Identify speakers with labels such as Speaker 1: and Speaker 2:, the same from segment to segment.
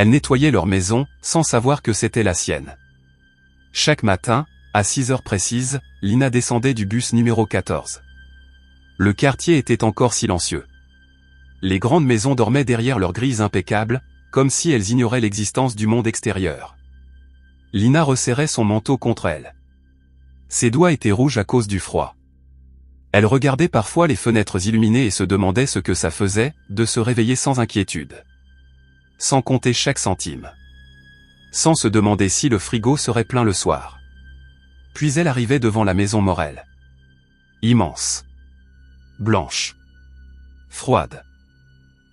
Speaker 1: Elle nettoyait leur maison, sans savoir que c'était la sienne. Chaque matin, à 6 heures précises, Lina descendait du bus numéro 14. Le quartier était encore silencieux. Les grandes maisons dormaient derrière leurs grilles impeccables, comme si elles ignoraient l'existence du monde extérieur. Lina resserrait son manteau contre elle. Ses doigts étaient rouges à cause du froid. Elle regardait parfois les fenêtres illuminées et se demandait ce que ça faisait, de se réveiller sans inquiétude. Sans compter chaque centime. Sans se demander si le frigo serait plein le soir. Puis elle arrivait devant la maison Morel. Immense. Blanche. Froide.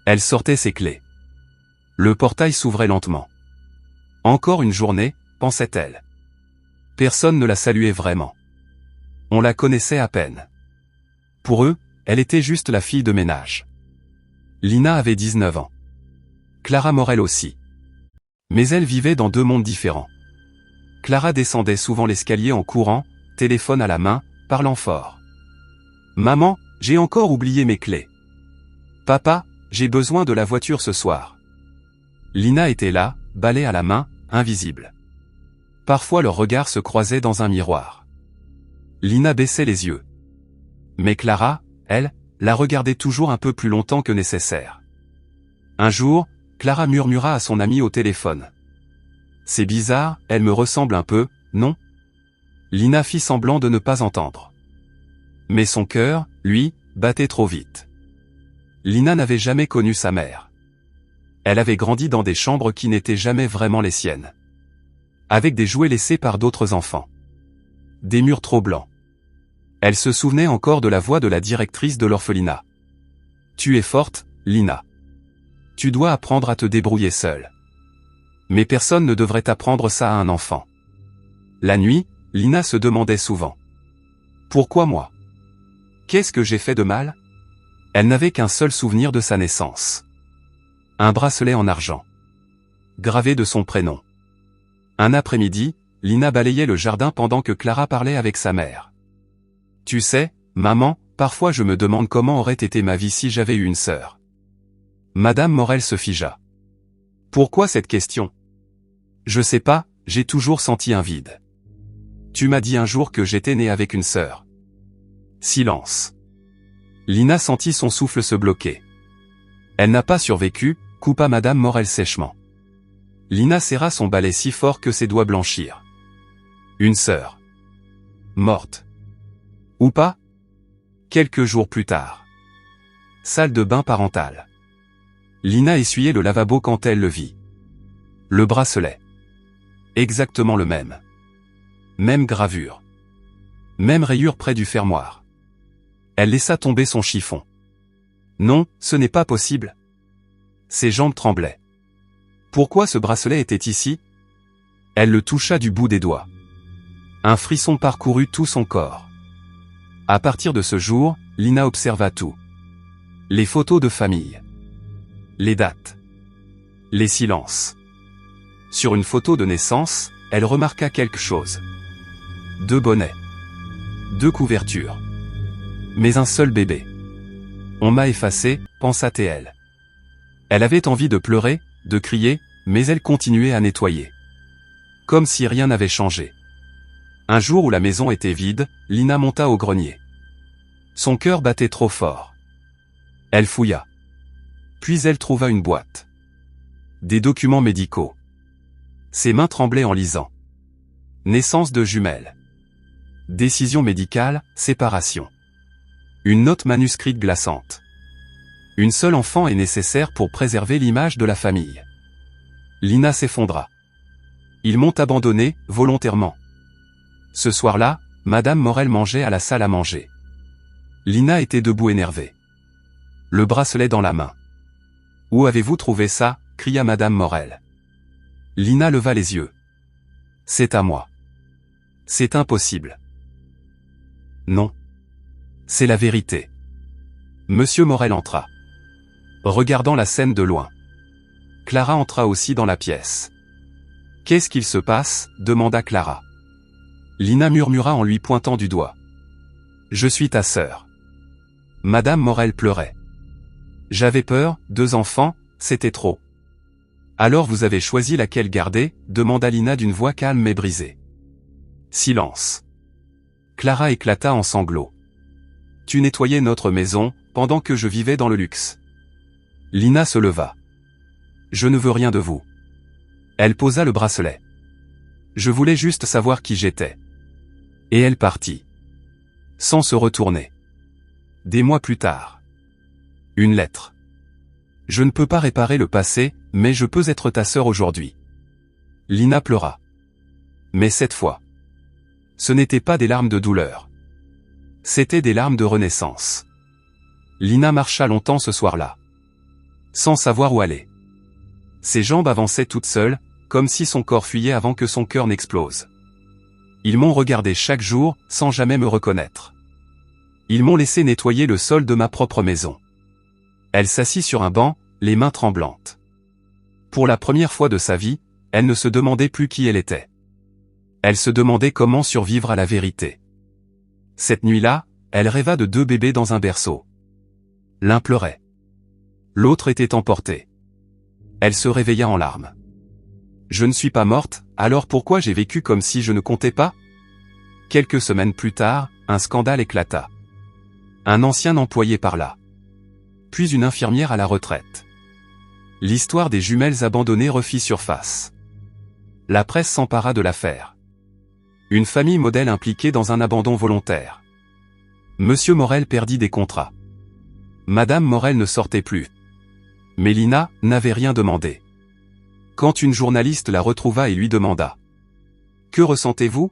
Speaker 1: Elle sortait ses clés. Le portail s'ouvrait lentement. Encore une journée, pensait-elle. Personne ne la saluait vraiment. On la connaissait à peine. Pour eux, elle était juste la fille de ménage. Lina avait 19 ans. Clara Morel aussi. Mais elle vivait dans deux mondes différents. Clara descendait souvent l'escalier en courant, téléphone à la main, parlant fort. « Maman, j'ai encore oublié mes clés. Papa, j'ai besoin de la voiture ce soir. » Lina était là, balai à la main, invisible. Parfois leurs regards se croisaient dans un miroir. Lina baissait les yeux. Mais Clara, elle, la regardait toujours un peu plus longtemps que nécessaire. Un jour, Clara murmura à son amie au téléphone. « C'est bizarre, elle me ressemble un peu, non ?» Lina fit semblant de ne pas entendre. Mais son cœur, lui, battait trop vite. Lina n'avait jamais connu sa mère. Elle avait grandi dans des chambres qui n'étaient jamais vraiment les siennes. Avec des jouets laissés par d'autres enfants. Des murs trop blancs. Elle se souvenait encore de la voix de la directrice de l'orphelinat. « Tu es forte, Lina. Tu dois apprendre à te débrouiller seule. » Mais personne ne devrait apprendre ça à un enfant. La nuit, Lina se demandait souvent. « Pourquoi moi ? Qu'est-ce que j'ai fait de mal ?» Elle n'avait qu'un seul souvenir de sa naissance. Un bracelet en argent. Gravé de son prénom. Un après-midi, Lina balayait le jardin pendant que Clara parlait avec sa mère. « Tu sais, maman, parfois je me demande comment aurait été ma vie si j'avais eu une sœur. » Madame Morel se figea. « Pourquoi cette question ? » ?»« Je sais pas, j'ai toujours senti un vide. Tu m'as dit un jour que j'étais née avec une sœur. » Silence. Lina sentit son souffle se bloquer. « Elle n'a pas survécu », coupa Madame Morel sèchement. Lina serra son balai si fort que ses doigts blanchirent. Une sœur. Morte. Ou pas ? Quelques jours plus tard. Salle de bain parentale. Lina essuyait le lavabo quand elle le vit. Le bracelet. Exactement le même. Même gravure. Même rayure près du fermoir. Elle laissa tomber son chiffon. Non, ce n'est pas possible. Ses jambes tremblaient. Pourquoi ce bracelet était ici ? Elle le toucha du bout des doigts. Un frisson parcourut tout son corps. À partir de ce jour, Lina observa tout. Les photos de famille. Les dates. Les silences. Sur une photo de naissance, elle remarqua quelque chose. 2 bonnets. 2 couvertures. Mais un seul bébé. On m'a effacé, pensa-t-elle. Elle avait envie de pleurer, de crier, mais elle continuait à nettoyer. Comme si rien n'avait changé. Un jour où la maison était vide, Lina monta au grenier. Son cœur battait trop fort. Elle fouilla. Puis elle trouva une boîte. Des documents médicaux. Ses mains tremblaient en lisant. Naissance de jumelles. Décision médicale, séparation. Une note manuscrite glaçante. Une seule enfant est nécessaire pour préserver l'image de la famille. Lina s'effondra. Ils m'ont abandonné, volontairement. Ce soir-là, Madame Morel mangeait à la salle à manger. Lina était debout énervée. Le bracelet dans la main. « Où avez-vous trouvé ça ?» cria Madame Morel. Lina leva les yeux. « C'est à moi. »« C'est impossible. »« Non. C'est la vérité. » Monsieur Morel entra. Regardant la scène de loin. Clara entra aussi dans la pièce. « Qu'est-ce qu'il se passe ?» demanda Clara. Lina murmura en lui pointant du doigt. « Je suis ta sœur. » Madame Morel pleurait. « J'avais peur, 2 enfants, c'était trop. » Alors vous avez choisi laquelle garder, demanda Lina d'une voix calme mais brisée. Silence. Clara éclata en sanglots. Tu nettoyais notre maison, pendant que je vivais dans le luxe. Lina se leva. Je ne veux rien de vous. Elle posa le bracelet. Je voulais juste savoir qui j'étais. Et elle partit. Sans se retourner. Des mois plus tard. Une lettre. Je ne peux pas réparer le passé, mais je peux être ta sœur aujourd'hui. Lina pleura. Mais cette fois. Ce n'étaient pas des larmes de douleur. C'étaient des larmes de renaissance. Lina marcha longtemps ce soir-là. Sans savoir où aller. Ses jambes avançaient toutes seules, comme si son corps fuyait avant que son cœur n'explose. Ils m'ont regardé chaque jour, sans jamais me reconnaître. Ils m'ont laissé nettoyer le sol de ma propre maison. Elle s'assit sur un banc, les mains tremblantes. Pour la première fois de sa vie, elle ne se demandait plus qui elle était. Elle se demandait comment survivre à la vérité. Cette nuit-là, elle rêva de 2 bébés dans un berceau. L'un pleurait. L'autre était emporté. Elle se réveilla en larmes. Je ne suis pas morte, alors pourquoi j'ai vécu comme si je ne comptais pas? Quelques semaines plus tard, un scandale éclata. Un ancien employé parla. Puis une infirmière à la retraite. L'histoire des jumelles abandonnées refit surface. La presse s'empara de l'affaire. Une famille modèle impliquée dans un abandon volontaire. Monsieur Morel perdit des contrats. Madame Morel ne sortait plus. Mais Lina n'avait rien demandé. Quand une journaliste la retrouva et lui demanda « Que ressentez-vous »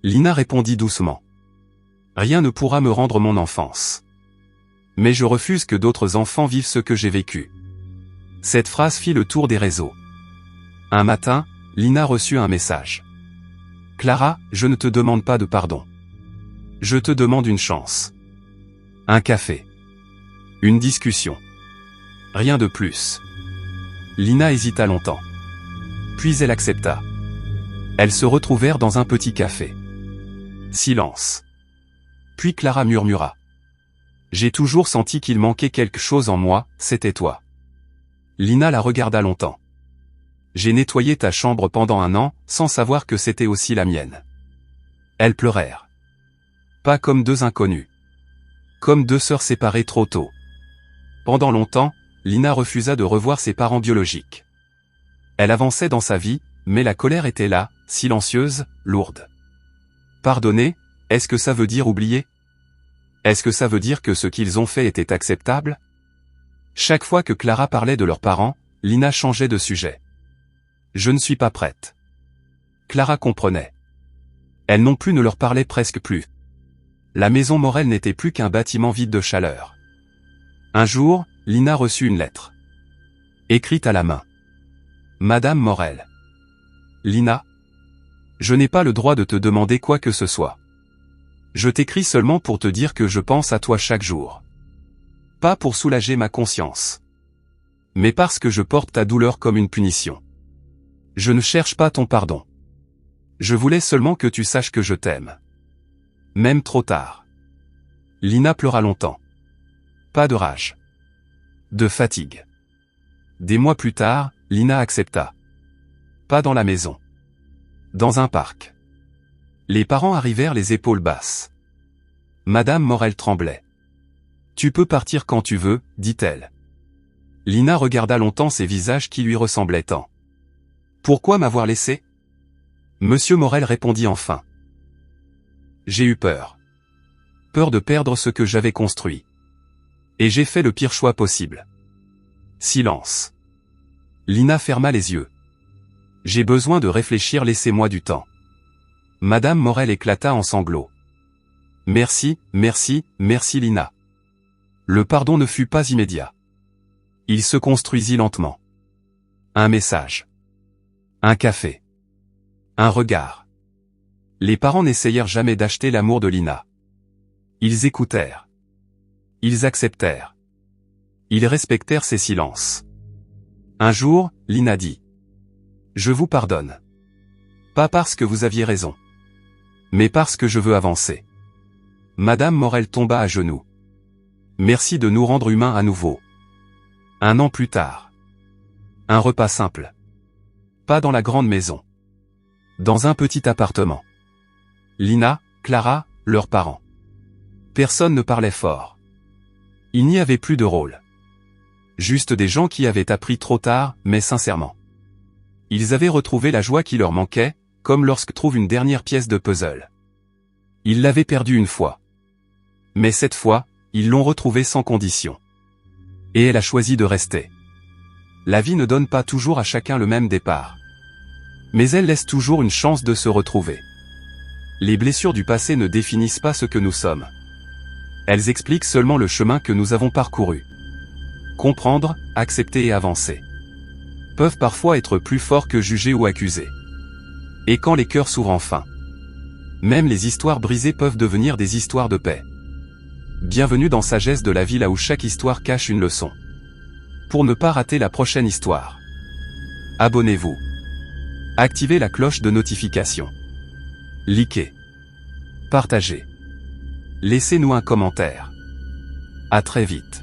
Speaker 1: Lina répondit doucement « Rien ne pourra me rendre mon enfance. Mais je refuse que d'autres enfants vivent ce que j'ai vécu. » Cette phrase fit le tour des réseaux. Un matin, Lina reçut un message. « Clara, je ne te demande pas de pardon. Je te demande une chance. Un café. Une discussion. Rien de plus. » Lina hésita longtemps. Puis elle accepta. Elles se retrouvèrent dans un petit café. Silence. Puis Clara murmura. « J'ai toujours senti qu'il manquait quelque chose en moi, c'était toi. » Lina la regarda longtemps. « J'ai nettoyé ta chambre pendant 1 an, sans savoir que c'était aussi la mienne. » Elles pleurèrent. Pas comme 2 inconnus. Comme 2 sœurs séparées trop tôt. Pendant longtemps, Lina refusa de revoir ses parents biologiques. Elle avançait dans sa vie, mais la colère était là, silencieuse, lourde. Pardonner, est-ce que ça veut dire oublier? Est-ce que ça veut dire que ce qu'ils ont fait était acceptable? Chaque fois que Clara parlait de leurs parents, Lina changeait de sujet. Je ne suis pas prête. Clara comprenait. Elle non plus ne leur parlait presque plus. La maison Morel n'était plus qu'un bâtiment vide de chaleur. Un jour, Lina reçut une lettre. Écrite à la main. Madame Morel. Lina. Je n'ai pas le droit de te demander quoi que ce soit. Je t'écris seulement pour te dire que je pense à toi chaque jour. Pas pour soulager ma conscience. Mais parce que je porte ta douleur comme une punition. Je ne cherche pas ton pardon. Je voulais seulement que tu saches que je t'aime. Même trop tard. Lina pleura longtemps. Pas de rage. De fatigue. Des mois plus tard, Lina accepta. Pas dans la maison. Dans un parc. Les parents arrivèrent les épaules basses. Madame Morel tremblait. Tu peux partir quand tu veux, dit-elle. Lina regarda longtemps ces visages qui lui ressemblaient tant. Pourquoi m'avoir laissé? Monsieur Morel répondit enfin. J'ai eu peur. Peur de perdre ce que j'avais construit. Et j'ai fait le pire choix possible. Silence. Lina ferma les yeux. J'ai besoin de réfléchir, laissez-moi du temps. Madame Morel éclata en sanglots. Merci, merci, merci Lina. Le pardon ne fut pas immédiat. Il se construisit lentement. Un message. Un café. Un regard. Les parents n'essayèrent jamais d'acheter l'amour de Lina. Ils écoutèrent. Ils acceptèrent. Ils respectèrent ses silences. Un jour, Lina dit. Je vous pardonne. Pas parce que vous aviez raison. Mais parce que je veux avancer. Madame Morel tomba à genoux. Merci de nous rendre humains à nouveau. 1 an plus tard. Un repas simple. Pas dans la grande maison. Dans un petit appartement. Lina, Clara, leurs parents. Personne ne parlait fort. Il n'y avait plus de rôle. Juste des gens qui avaient appris trop tard, mais sincèrement. Ils avaient retrouvé la joie qui leur manquait, comme lorsque trouvent une dernière pièce de puzzle. Ils l'avaient perdue une fois. Mais cette fois, ils l'ont retrouvée sans condition. Et elle a choisi de rester. La vie ne donne pas toujours à chacun le même départ. Mais elle laisse toujours une chance de se retrouver. Les blessures du passé ne définissent pas ce que nous sommes. Elles expliquent seulement le chemin que nous avons parcouru. Comprendre, accepter et avancer peuvent parfois être plus forts que juger ou accuser. Et quand les cœurs s'ouvrent enfin, même les histoires brisées peuvent devenir des histoires de paix. Bienvenue dans Sagesse de la vie, là où chaque histoire cache une leçon. Pour ne pas rater la prochaine histoire, abonnez-vous. Activez la cloche de notification. Likez. Partagez. Laissez-nous un commentaire. À très vite.